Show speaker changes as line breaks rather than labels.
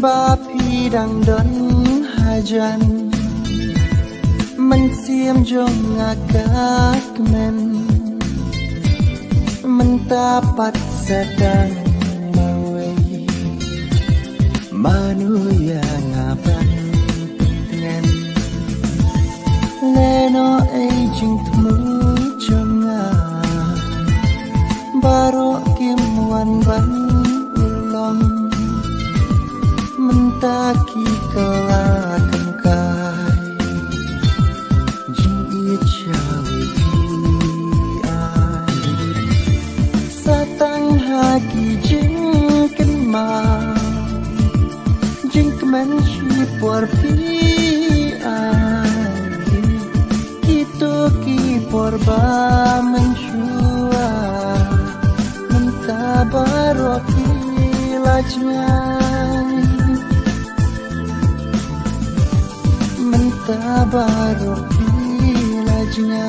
ba phi đang đón hajan mình xiêm jong ngakak men mình dapat sedang mawai manusia ngaban pengen leno aging temu jonga baro kim wan ban ulong mentaki kelakam kai jing ia cawe ai satang hagi jing kenma jing kemen shi por pi ai kito ki por ba menshua mentabarok ilajnya mentabarok ilajnya